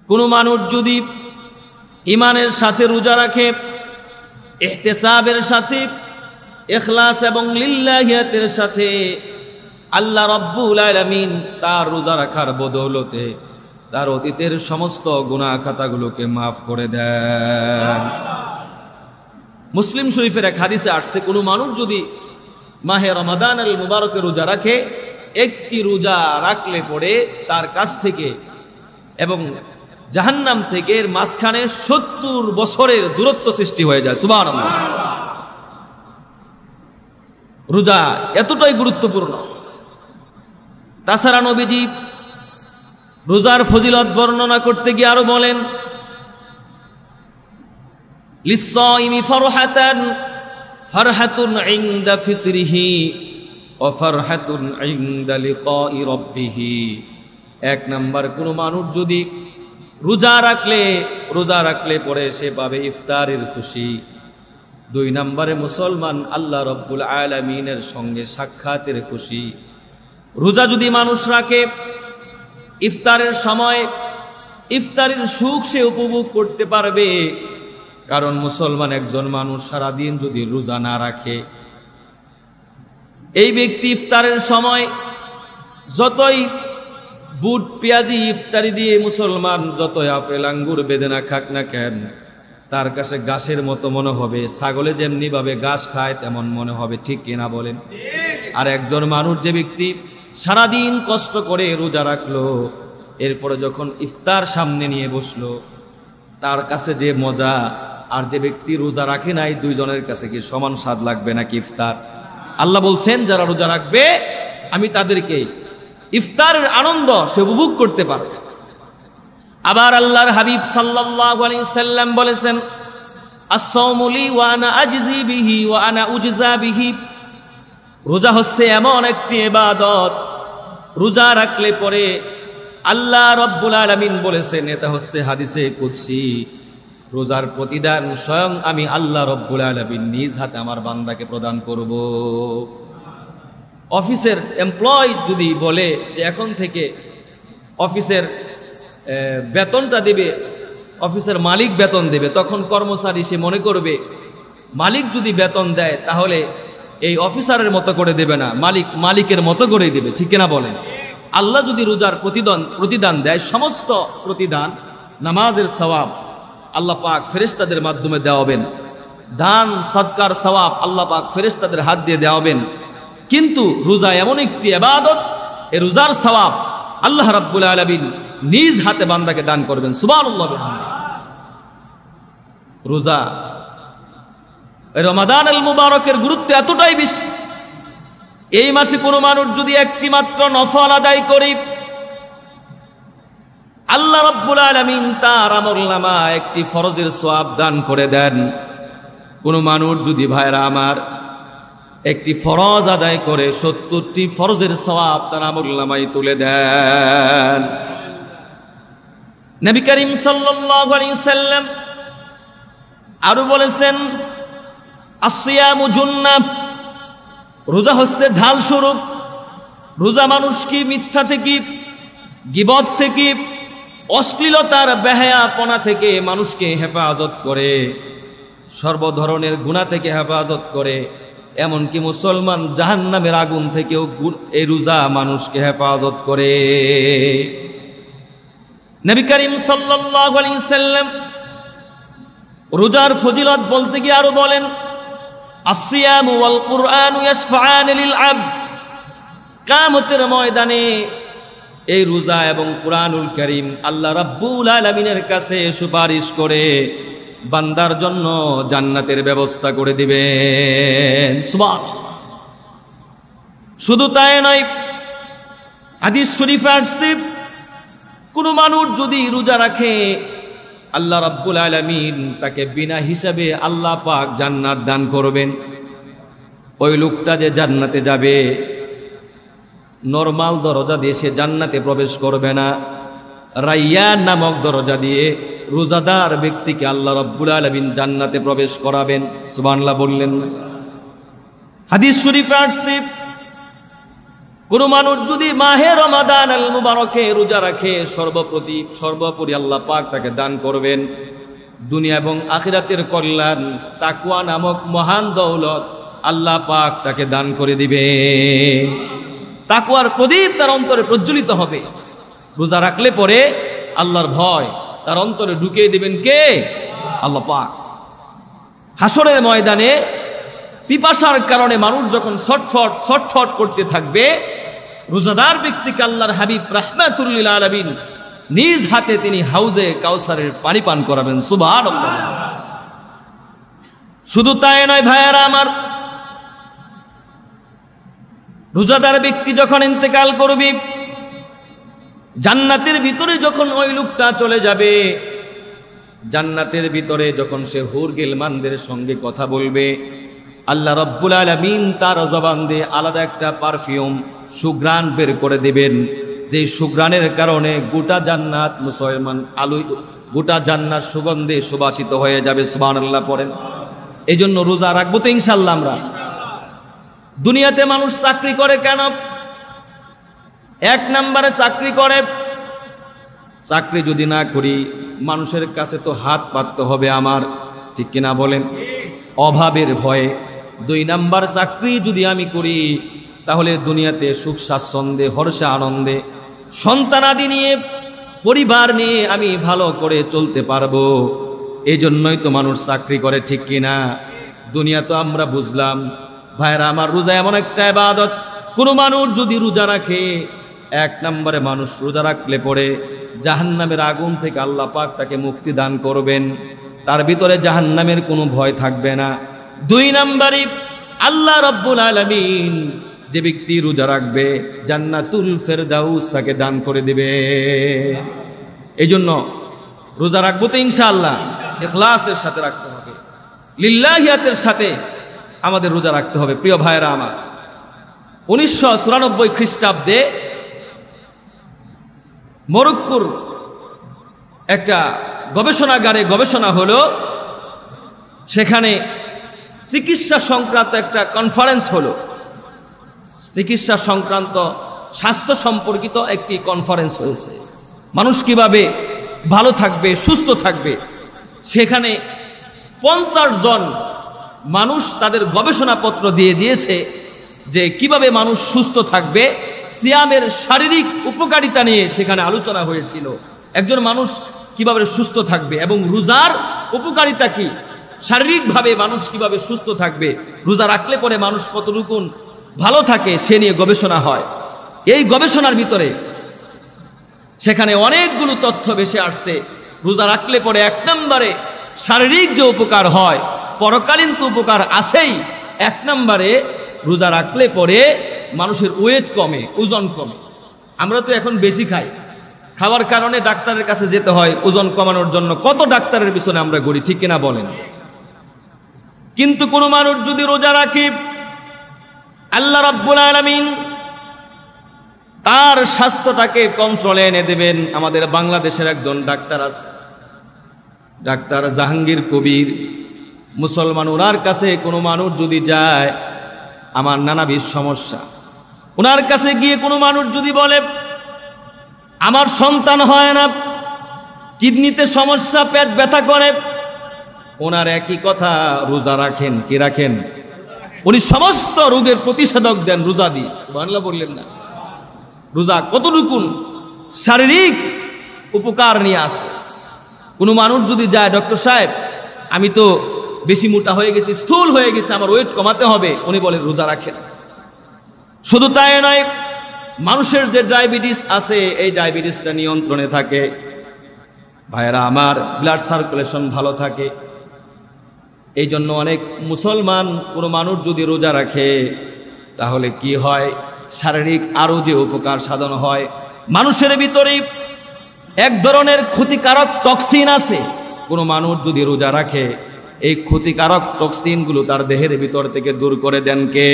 কোনো মানুষ যদি ইমানের সাথে রোজা রাখে, ইহতিসাবের সাথে, ইখলাস এবং লিল্লাহিয়াতের সাথে, আল্লাহ রাব্বুল আলামিন তার রোজা রাখার বদৌলতে তার অতীতের সমস্ত গুনাহ খাতাগুলোকে মাফ করে দেন। মুসলিম শরীফের এক হাদিসে আসছে, কোনো মানুষ যদি মাহে রমাদান আল মুবারকে রোজা রাখে, একটি রোজা রাখলে পরে তার কাছ থেকে এবং জাহান্নাম থেকে এর মাঝখানে 70 বছরের দূরত্ব সৃষ্টি হয়ে যায়। সুবহানাল্লাহ। রোজা এতটাই গুরুত্বপূর্ণ। তাছাড়া নবীজি রোজার ফজিলত বর্ণনা করতে গিয়ে আরো বলেন, লিস-সাইমি ফারহাতান ফারহাতুন ইনদা ফিতরিহি ওয়া ফারহাতুন ইনদা লিকাই রাব্বিহি। এক নাম্বার, কোনো মানুষ যদি রোজা রাখলে পরে সে পাবে ইফতারের খুশি। 2 নম্বরে মুসলমান আল্লাহ রাব্বুল আলামিনের সঙ্গে সাক্ষাতের খুশি। রোজা যদি মানুষ রাখে, ইফতারের সময় ইফতারের সুখ সে উপভোগ করতে পারবে। কারণ মুসলমান একজন মানুষ সারাদিন যদি রোজা না রাখে, এই ব্যক্তি ইফতারের সময় যতই বুট পেঁয়াজি ইফতারি দিয়ে মুসলমান যতই আপেল আঙ্গুর বেদে না খাক না কেন, তার কাছে ঘাসের মতো মনে হবে। ছাগলে যেমনি ভাবে ঘাস খায় তেমন মনে হবে, ঠিক কিনা বলেন? আর একজন মানুষ, যে ব্যক্তি সারাদিন কষ্ট করে রোজা রাখলো, এরপরে যখন ইফতার সামনে নিয়ে বসলো, তার কাছে যে মজা আর যে ব্যক্তি রোজা রাখে নাই, দুইজনের কাছে কি সমান স্বাদ লাগবে নাকি ইফতার? আল্লাহ বলছেন, যারা রোজা রাখবে আমি তাদেরকে ইফতারের আনন্দ সে উপভোগ করতে পারবে। আবার আল্লাহর হাবিব সাল্লাল্লাহু আলাইহি সাল্লাম বলেছেন, আস-সাওমু লি ওয়া আনা আজজি বিহি ওয়া আনা উজজা বিহি। রোজা হচ্ছে এমন একটি ইবাদত, রোজা রাখলে পরে আল্লাহ রাব্বুল আলামিন বলেছেন, এটা হচ্ছে হাদিসে কুদসি, রোজার প্রতিদান স্বয়ং আমি আল্লাহ রাব্বুল আলামিন নিজ হাতে আমার বান্দাকে প্রদান করব। অফিসের এমপ্লয় যদি বলে যে এখন থেকে অফিসের বেতনটা দেবে, অফিসের মালিক বেতন দেবে, তখন কর্মচারী সে মনে করবে মালিক যদি বেতন দেয় তাহলে এই অফিসারের মতো করে দেবে না, মালিকের মতো করেই দেবে, ঠিক কিনা বলেন? আল্লাহ যদি রোজার প্রতিদান দেয়, সমস্ত প্রতিদান, নামাজের সওয়াব আল্লাহ পাক ফেরেশতাদের মাধ্যমে দেওয়াবেন, দান সদকার সওয়াব আল্লাহ পাক ফেরেশতাদের হাত দিয়ে দেওয়াবেন। কিন্তু রোজা এমন একটি ইবাদত, এই রোজার সওয়াব আল্লাহ রাব্বুল আলামিন নিজ হাতে বান্দাকে দান করবেন। সুবহানাল্লাহ। রোজা রমাদান আল মুবারকের গুরুত্ব এতটাই বেশি, এই মাসে কোনো মানুষ যদি একটি মাত্র নফল আদায় করে, আল্লাহ রাব্বুল আলামিন তার আমলনামায় একটি ফরজের সওয়াব দান করে দেন। কোনো মানুষ যদি, ভাইরা আমার, একটি ফরজ আদায় করে 70টি ফরজের সওয়াব তার আমলনামায় তুলে দেন। নবী করিম সাল্লাল্লাহু আলাইহি সাল্লাম আরো বলেছেন, আসিয়ামু জুন্নাহ, রোজা হচ্ছে ঢাল স্বরূপ। রোজা মানুষকে মিথ্যা থেকে, গীবত থেকে, অশ্লীলতার বেহায়াপনা থেকে মানুষকে হেফাজত করে, সর্ব ধরনের গুনাহ থেকে হেফাজত করে, এমনকি মুসলমান জাহান্নামের আগুন থেকেও এই রোজা মানুষকে হেফাজত করে। নবী করিম সাল্লাল্লাহু আলাইহি সাল্লাম রোজার ফজিলত বলতে গিয়ে আরো বলেন, আসিয়ামু ওয়াল কুরআনু ইয়াশফাআন লিল আবদ। কিয়ামতের ময়দানে এই রোজা এবং কুরআনুল কারীম আল্লাহ রাব্বুল আলামিনের কাছে সুপারিশ করে বান্দার জন্য জান্নাতের ব্যবস্থা করে দিবেন। সুবহানাল্লাহ। শুধু তাই নয়, হাদিস শরীফে আসছে, কোন মানুষ যদি রোজা রাখে, আল্লাহ রাব্বুল আলামিন তাকে বিনা হিসাবে আল্লাহ পাক জান্নাত দান করবেন। ওই লোকটা যে জান্নাতে যাবে, নরমাল দরজা দিয়ে সে জান্নাতে প্রবেশ করবে না, রাইয়ান নামক দরজা দিয়ে রোজাদার ব্যক্তিকে আল্লাহ রাব্বুল আলামিন জান্নাতে প্রবেশ করাবেন। সুবহানাল্লাহ বললেন না? হাদিস শরীফে আসছে, কোনো মানুষ যদি মাহে রমাদান আল মুবারকে রোজা রাখে, সর্বোপরি আল্লাহ পাক তাকে দান করবেন দুনিয়া এবং আখিরাতের কল্যাণ, তাকওয়া নামক মহান দৌলত আল্লাহ পাক তাকে দান করে দিবে। তাকওয়ার প্রদীপ তার অন্তরে প্রজ্বলিত হবে। রোজা রাখলে পরে আল্লাহর ভয় তার অন্তরে ঢুকিয়ে দিবেন কে? আল্লাহ পাক। হাসরের ময়দানে পিপাসার কারণে মানুষ যখন ছটফট করতে থাকবে, রোজাদার ব্যক্তিকে আল্লাহর হাবিব রাহমাতুল লিল আলামিন নিজ হাতে তিনি হাউজে কাউসারের পানি পান করাবেন। সুবহানাল্লাহ। শুধু তাই নয় ভাইয়েরা আমার, রোজাদার ব্যক্তি যখন ইন্তেকাল করবে, জান্নাতের ভিতরে যখন ওই লোকটা চলে যাবে, জান্নাতের ভিতরে যখন সে হুর গিলমানদের সঙ্গে কথা বলবে, আল্লাহ রাব্বুল আলামিন তার জবান দিয়ে আলাদা একটা পারফিউম সুঘ্রাণ বের করে দিবেন, যে সুঘ্রাণের কারণে গোটা জান্নাত গোটা জান্নাত সুগন্ধে সুবাসিত হয়ে যাবে। সুবহানাল্লাহ পড়েন। এই জন্য রোজা রাখবো তো ইনশাআল্লাহ আমরা। দুনিয়াতে মানুষ চাকরি করে কেন? এক নম্বরে চাকরি করে, চাকরি যদি না করি মানুষের কাছে তো হাত পাততে হবে আমার, ঠিক কিনা বলেন? অভাবের ভয়ে। দুই নাম্বার, চাকরি যদি আমি করি তাহলে দুনিয়াতে সুখ স্বাচ্ছন্দ্যে হর্ষে আনন্দে সন্তানাদি নিয়ে পরিবার নিয়ে আমি ভালো করে চলতে পারবো। এই জন্যই তো মানুষ চাকরি করে, ঠিক কিনা? দুনিয়া তো আমরা বুঝলাম। ভাইরা আমার, রোজা এমন একটা ইবাদত, কোনো মানুষ যদি রোজা রাখে, এক নম্বরে মানুষ রোজা রাখলে পরে জাহান্নামের আগুন থেকে আল্লাহ পাক তাকে মুক্তি দান করবেন, তার ভিতরে জাহান্নামের কোনো ভয় থাকবে না। দুই নম্বরে আল্লাহ রাব্বুল আলামিন যে ব্যক্তি রোজা রাখবে জান্নাতুল ফেরদাউস তাকে দান করে দিবে। এই জন্য রোজা রাখবো তো ইনশাআল্লাহ ইখলাসের সাথে রাখতে হবে, লিল্লাহিয়াতের সাথে আমাদের রোজা রাখতে হবে। প্রিয় ভাইরা আমার, 1994 খ্রিস্টাব্দে মরক্কোর একটা গবেষণাগারে গবেষণা হলো, সেখানে চিকিৎসা সংক্রান্ত একটা কনফারেন্স হলো, চিকিৎসা সংক্রান্ত স্বাস্থ্য সম্পর্কিত একটি কনফারেন্স হয়েছে। মানুষ কিভাবে ভালো থাকবে, সুস্থ থাকবে, সেখানে 50 জন মানুষ তাদের গবেষণাপত্র দিয়ে দিয়েছে যে কিভাবে মানুষ সুস্থ থাকবে। সিয়ামের শারীরিক উপকারিতা নিয়ে সেখানে আলোচনা হয়েছিল। একজন মানুষ কিভাবে সুস্থ থাকবে এবং রোজার উপকারিতা কি, শারীরিকভাবে মানুষ কিভাবে সুস্থ থাকবে, রোজা রাখলে পরে মানুষ কতটুকু ভালো থাকে, সে নিয়ে গবেষণা হয়। এই গবেষণার ভিতরে সেখানে অনেকগুলো তথ্য ভেসে আসছে। রোজা রাখলে পরে এক নম্বরে শারীরিক যে উপকার হয়, পরকালীন তো উপকার আছেই। এক নম্বরে রোজা রাখলে পরে মানুষের ওয়েট কমে, ওজন কমে। আমরা তো এখন বেশি খাই, খাওয়ার কারণে ডাক্তারের কাছে যেতে হয় ওজন কমানোর জন্য। কত ডাক্তারের পিছনে আমরা ঘুরি, ঠিক কিনা বলেন? কিন্তু কোনো মানুষ যদি রোজা রাখে, আল্লাহ রাব্বুল আলামিন তার স্বাস্থ্যটাকে কন্ট্রোলে এনে দেবেন। আমাদের বাংলাদেশের একজন ডাক্তার আছে, ডাক্তার জাহাঙ্গীর কবির, মুসলমান। ওনার কাছে কোনো মানুষ যদি যায় আমার নানাবিধ সমস্যা, ওনার কাছে গিয়ে কোনো মানুষ যদি বলে আমার সন্তান হয় না, কিডনিতে সমস্যা, পেট ব্যথা করে, ওনার একই কথা, রোজা রাখেন কি রাখেন? উনি সমস্ত রোগের প্রতিষেধক দেন রোজা দিয়ে। সুবহানাল্লাহ বললেন না? রোজা কতটুকু শারীরিক উপকার নিয়ে আসে। কোনো মানুষ যদি যায়, ডক্টর সাহেব আমি তো বেশি মোটা হয়ে গেছি, স্থূল হয়ে গেছে, আমার ওয়েট কমাতে হবে, উনি বলেন রোজা রাখেন। শুধু তাই নয়, মানুষের যে ডায়াবেটিস আছে, এই ডায়াবেটিসটা নিয়ন্ত্রণে থাকে। ভাইয়েরা আমার, ব্লাড সার্কুলেশন ভালো থাকে। এই জন্য অনেক মুসলমান, কোনো মানুষ যদি রোজা রাখে তাহলে কি হয়, শারীরিক আরো যে উপকার সাধন হয়। মানুষের ভিতরে এক ধরনের ক্ষতিকারক টক্সিন আছে, কোনো মানুষ যদি রোজা রাখে এই ক্ষতিকারক টক্সিনগুলো তার দেহের ভিতর থেকে দূর করে দেন কে?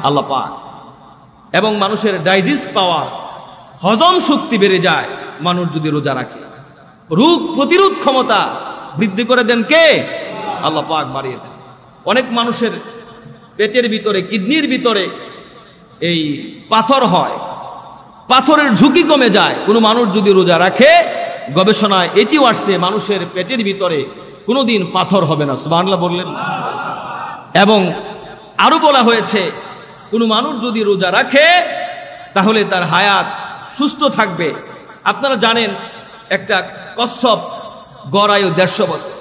আল্লাহ পাক। এবং মানুষের ডাইজেস্ট পাওয়ার, হজম শক্তি বেড়ে যায় মানুষ যদি রোজা রাখে। রোগ প্রতিরোধ ক্ষমতা বৃদ্ধি করে দেন কে? আল্লাহ পাক বাড়িয়ে দেন। অনেক মানুষের পেটের ভিতরে, কিডনির ভিতরে এই পাথর হয়, পাথরের ঝুঁকি কমে যায় কোনো মানুষ যদি রোজা রাখে। গবেষণায় এটিও আসছে মানুষের পেটের ভিতরে কোনোদিন পাথর হবে না। সুবহানাল্লাহ বললেন। এবং আরো বলা হয়েছে কোনো মানুষ যদি রোজা রাখে তাহলে তার হায়াত সুস্থ থাকবে। আপনারা জানেন একটা কচ্ছপ গড় আয়ু 150 বছর,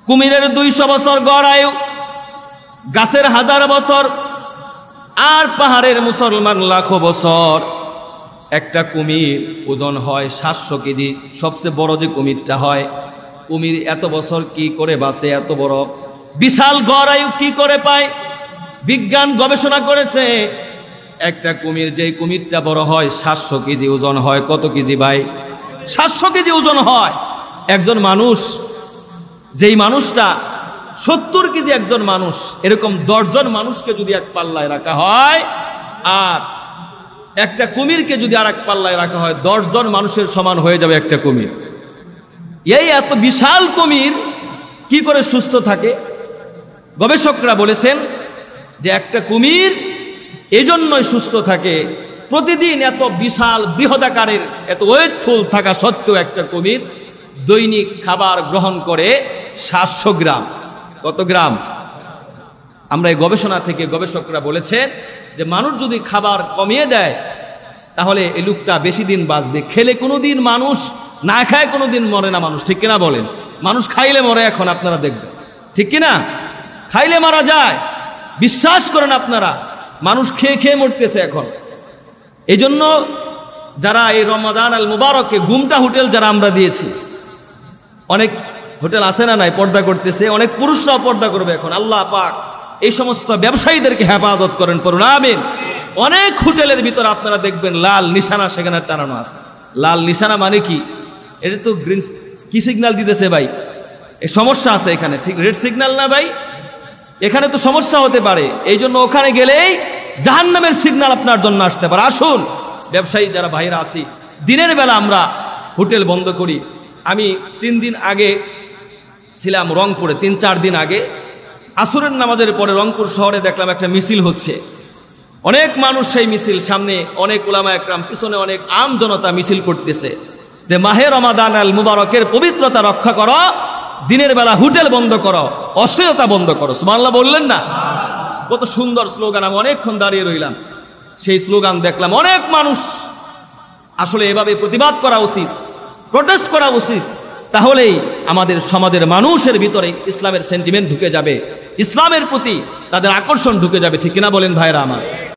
কুমিরের 200 বছর গড় আয়ু, গাছের 1000 বছর, আর পাহাড়ের মুসলমান লাখো বছর। একটা কুমির ওজন হয় 700 কেজি, সবচেয়ে বড় যে কুমিরটা হয়। কুমির এত বছর কি করে বাঁচে? এত বড় বিশাল গড় আয়ু কি করে পায়? বিজ্ঞান গবেষণা করেছে একটা কুমির, যে কুমিরটা বড় হয় 700 কেজি ওজন হয়। কত কেজি ভাই? 700 কেজি ওজন হয়। একজন মানুষ, যেই মানুষটা 70 কেজি একজন মানুষ, এরকম 10 জন মানুষকে যদি এক পাল্লায় রাখা হয়, আর একটা কুমিরকে যদি আর এক পাল্লায় রাখা হয়, 10 জন মানুষের সমান হয়ে যাবে একটা কুমির। এই এত বিশাল কুমির কি করে সুস্থ থাকে? গবেষকরা বলেছেন যে একটা কুমির এজন্যই সুস্থ থাকে, প্রতিদিন এত বিশাল বৃহদাকারের এত ওয়েটফুল থাকা সত্ত্বেও একটা কুমির দৈনিক খাবার গ্রহণ করে 700 গ্রাম। কত গ্রাম? আমরা এই গবেষণা থেকে গবেষকরা বলেছেন যে মানুষ যদি খাবার কমিয়ে দেয় তাহলে এই লোকটা বেশি দিন বাঁচবে। খেলে কোনোদিন মানুষ, না খায় কোনোদিন মরে না মানুষ, ঠিক কিনা বলেন? মানুষ খাইলে মরে, এখন আপনারা দেখবেন, ঠিক কিনা? খাইলে মারা যায়, বিশ্বাস করেন আপনারা। মানুষ খেয়ে খেয়ে মরতেছে এখন। এই জন্য যারা এই রমাদান আল মুবারকে গুমটা হোটেল যারা আমরা দিয়েছি, অনেক হোটেল আছে না নাই পর্দা করতেছে, অনেক পুরুষরাও পর্দা করবে এখন। আল্লাহ পাক এই সমস্ত ব্যবসায়ীদেরকে হেফাজত করেন, পড়ুন আমিন। অনেক হোটেলের ভিতরে আপনারা দেখবেন লাল নিশানা সেখানে টানানো আছে। লাল নিশানা মানে কি? এটা তো গ্রিন, কি সিগন্যাল দিতেছে ভাই? এই সমস্যা আছে এখানে, ঠিক রেড সিগন্যাল না ভাই? এখানে তো সমস্যা হতে পারে, এই জন্য ওখানে গেলেই জাহান্নামের সিগন্যাল আপনার জন্য আসতে পারে। আসুন ব্যবসায়ী যারা ভাইরা আছি, দিনের বেলা আমরা হোটেল বন্ধ করি। আমি 3 দিন আগে ছিলাম রংপুরে, 3-4 দিন আগে আসরের নামাজের পরে রংপুর শহরে দেখলাম একটা মিছিল হচ্ছে। অনেক মানুষ, সেই মিছিল সামনে অনেক উলামা একরাম, পিছনে অনেক আম জনতা মিছিল করতেছে যে মাহে রমাদান আল মুবারকের পবিত্রতা রক্ষা করো, দিনের বেলা হোটেল বন্ধ করো, অশ্লীলতা বন্ধ করো। সুবহানাল্লাহ বললেন না? কত সুন্দর স্লোগান। আমি অনেকক্ষণ দাঁড়িয়ে রইলাম, সেই স্লোগান দেখলাম। অনেক মানুষ, আসলে এভাবে প্রতিবাদ করা উচিত, প্রটেস্ট করা উচিত। তাহলেই আমাদের সমাজের মানুষের ভিতরে ইসলামের সেন্টিমেন্ট ঢুকে যাবে, ইসলামের প্রতি তাদের আকর্ষণ ঢুকে যাবে, ঠিক কিনা বলেন ভাইরা আমার?